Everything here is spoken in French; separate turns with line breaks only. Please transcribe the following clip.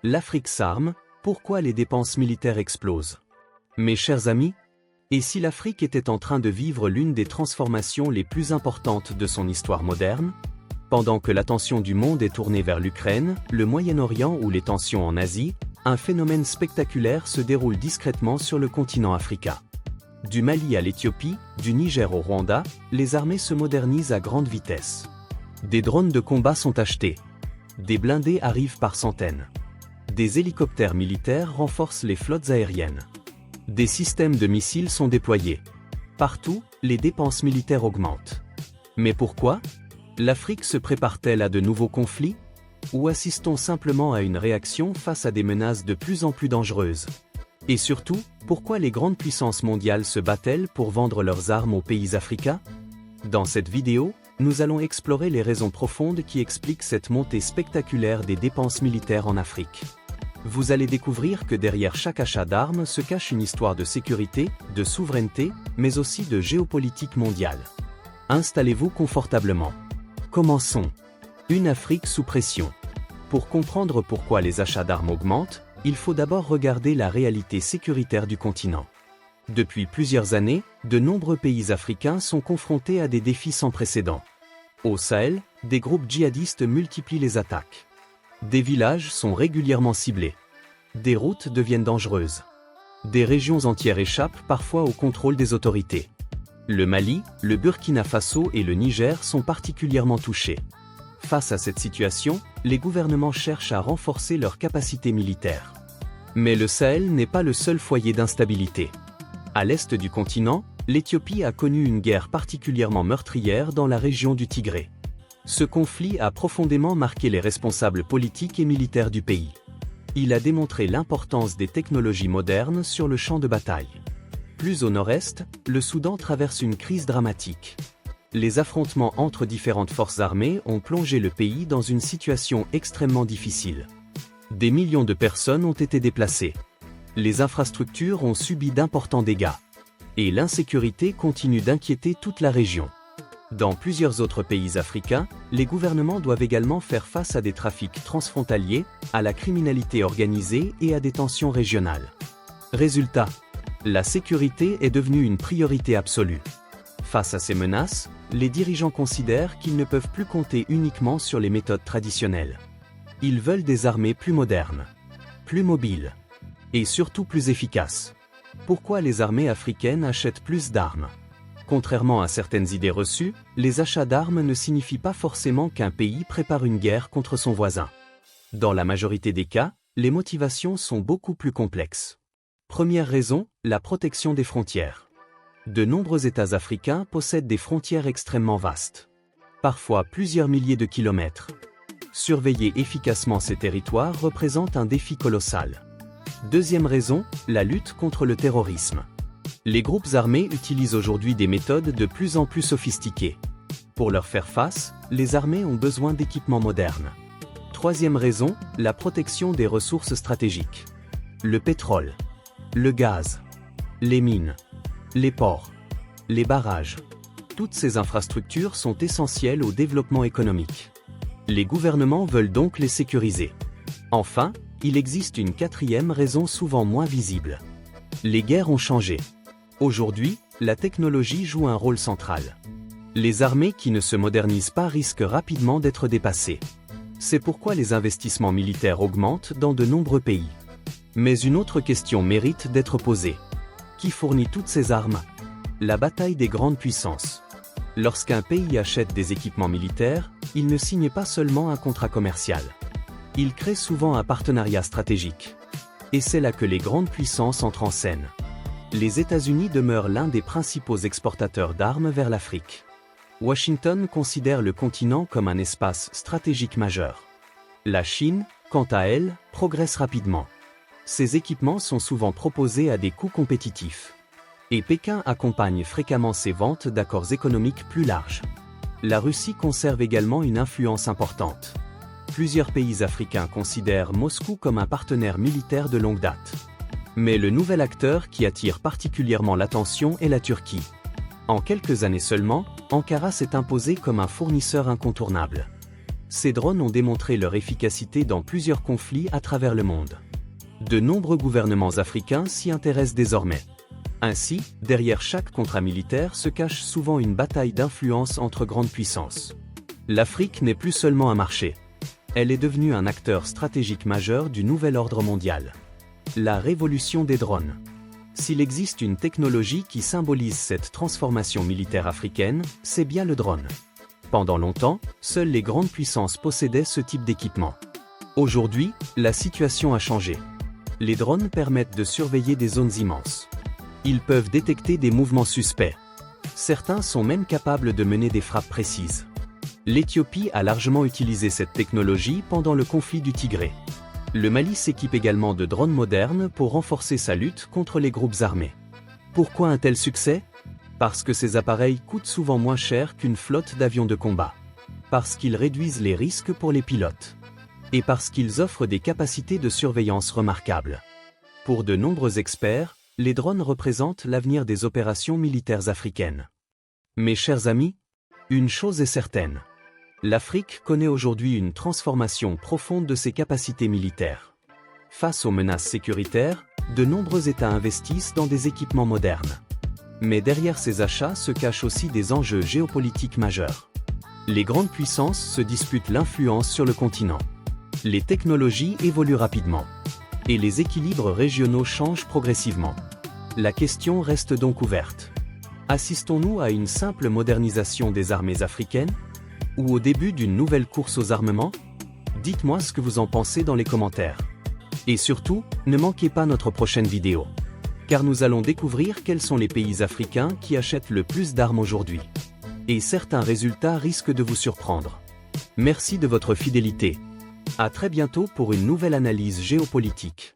L'Afrique s'arme, pourquoi les dépenses militaires explosent? Mes chers amis, et si l'Afrique était en train de vivre l'une des transformations les plus importantes de son histoire moderne? Pendant que l'attention du monde est tournée vers l'Ukraine, le Moyen-Orient ou les tensions en Asie, un phénomène spectaculaire se déroule discrètement sur le continent africain. Du Mali à l'Éthiopie, du Niger au Rwanda, les armées se modernisent à grande vitesse. Des drones de combat sont achetés. Des blindés arrivent par centaines. Des hélicoptères militaires renforcent les flottes aériennes. Des systèmes de missiles sont déployés. Partout, les dépenses militaires augmentent. Mais pourquoi? L'Afrique se prépare-t-elle à de nouveaux conflits? Ou assistons simplement à une réaction face à des menaces de plus en plus dangereuses? Et surtout, pourquoi les grandes puissances mondiales se battent-elles pour vendre leurs armes aux pays africains? Dans cette vidéo, nous allons explorer les raisons profondes qui expliquent cette montée spectaculaire des dépenses militaires en Afrique. Vous allez découvrir que derrière chaque achat d'armes se cache une histoire de sécurité, de souveraineté, mais aussi de géopolitique mondiale. Installez-vous confortablement. Commençons. Une Afrique sous pression. Pour comprendre pourquoi les achats d'armes augmentent, il faut d'abord regarder la réalité sécuritaire du continent. Depuis plusieurs années, de nombreux pays africains sont confrontés à des défis sans précédent. Au Sahel, des groupes djihadistes multiplient les attaques. Des villages sont régulièrement ciblés. Des routes deviennent dangereuses. Des régions entières échappent parfois au contrôle des autorités. Le Mali, le Burkina Faso et le Niger sont particulièrement touchés. Face à cette situation, les gouvernements cherchent à renforcer leurs capacités militaires. Mais le Sahel n'est pas le seul foyer d'instabilité. À l'est du continent, l'Éthiopie a connu une guerre particulièrement meurtrière dans la région du Tigré. Ce conflit a profondément marqué les responsables politiques et militaires du pays. Il a démontré l'importance des technologies modernes sur le champ de bataille. Plus au nord-est, le Soudan traverse une crise dramatique. Les affrontements entre différentes forces armées ont plongé le pays dans une situation extrêmement difficile. Des millions de personnes ont été déplacées. Les infrastructures ont subi d'importants dégâts. Et l'insécurité continue d'inquiéter toute la région. Dans plusieurs autres pays africains, les gouvernements doivent également faire face à des trafics transfrontaliers, à la criminalité organisée et à des tensions régionales. Résultat, la sécurité est devenue une priorité absolue. Face à ces menaces, les dirigeants considèrent qu'ils ne peuvent plus compter uniquement sur les méthodes traditionnelles. Ils veulent des armées plus modernes, plus mobiles et surtout plus efficaces. Pourquoi les armées africaines achètent plus d'armes? Contrairement à certaines idées reçues, les achats d'armes ne signifient pas forcément qu'un pays prépare une guerre contre son voisin. Dans la majorité des cas, les motivations sont beaucoup plus complexes. Première raison, la protection des frontières. De nombreux États africains possèdent des frontières extrêmement vastes. Parfois plusieurs milliers de kilomètres. Surveiller efficacement ces territoires représente un défi colossal. Deuxième raison, la lutte contre le terrorisme. Les groupes armés utilisent aujourd'hui des méthodes de plus en plus sophistiquées. Pour leur faire face, les armées ont besoin d'équipements modernes. Troisième raison, la protection des ressources stratégiques. Le pétrole, le gaz, les mines, les ports, les barrages. Toutes ces infrastructures sont essentielles au développement économique. Les gouvernements veulent donc les sécuriser. Enfin, il existe une quatrième raison souvent moins visible. Les guerres ont changé. Aujourd'hui, la technologie joue un rôle central. Les armées qui ne se modernisent pas risquent rapidement d'être dépassées. C'est pourquoi les investissements militaires augmentent dans de nombreux pays. Mais une autre question mérite d'être posée. Qui fournit toutes ces armes? La bataille des grandes puissances. Lorsqu'un pays achète des équipements militaires, il ne signe pas seulement un contrat commercial. Il crée souvent un partenariat stratégique. Et c'est là que les grandes puissances entrent en scène. Les États-Unis demeurent l'un des principaux exportateurs d'armes vers l'Afrique. Washington considère le continent comme un espace stratégique majeur. La Chine, quant à elle, progresse rapidement. Ces équipements sont souvent proposés à des coûts compétitifs. Et Pékin accompagne fréquemment ces ventes d'accords économiques plus larges. La Russie conserve également une influence importante. Plusieurs pays africains considèrent Moscou comme un partenaire militaire de longue date. Mais le nouvel acteur qui attire particulièrement l'attention est la Turquie. En quelques années seulement, Ankara s'est imposé comme un fournisseur incontournable. ces drones ont démontré leur efficacité dans plusieurs conflits à travers le monde. De nombreux gouvernements africains s'y intéressent désormais. Ainsi, derrière chaque contrat militaire se cache souvent une bataille d'influence entre grandes puissances. L'Afrique n'est plus seulement un marché. Elle est devenue un acteur stratégique majeur du nouvel ordre mondial. La révolution des drones. S'il existe une technologie qui symbolise cette transformation militaire africaine, c'est bien le drone. Pendant longtemps, seules les grandes puissances possédaient ce type d'équipement. Aujourd'hui, la situation a changé. Les drones permettent de surveiller des zones immenses. Ils peuvent détecter des mouvements suspects. Certains sont même capables de mener des frappes précises. L'Éthiopie a largement utilisé cette technologie pendant le conflit du Tigré. Le Mali s'équipe également de drones modernes pour renforcer sa lutte contre les groupes armés. Pourquoi un tel succès ? Parce que ces appareils coûtent souvent moins cher qu'une flotte d'avions de combat. Parce qu'ils réduisent les risques pour les pilotes. Et parce qu'ils offrent des capacités de surveillance remarquables. Pour de nombreux experts, les drones représentent l'avenir des opérations militaires africaines. Mes chers amis, une chose est certaine. L'Afrique connaît aujourd'hui une transformation profonde de ses capacités militaires. Face aux menaces sécuritaires, de nombreux États investissent dans des équipements modernes. Mais derrière ces achats se cachent aussi des enjeux géopolitiques majeurs. Les grandes puissances se disputent l'influence sur le continent. Les technologies évoluent rapidement. Et les équilibres régionaux changent progressivement. La question reste donc ouverte. Assistons-nous à une simple modernisation des armées africaines ? Ou au début d'une nouvelle course aux armements? Dites-moi ce que vous en pensez dans les commentaires. Et surtout, ne manquez pas notre prochaine vidéo. Car nous allons découvrir quels sont les pays africains qui achètent le plus d'armes aujourd'hui. Et certains résultats risquent de vous surprendre. Merci de votre fidélité. À très bientôt pour une nouvelle analyse géopolitique.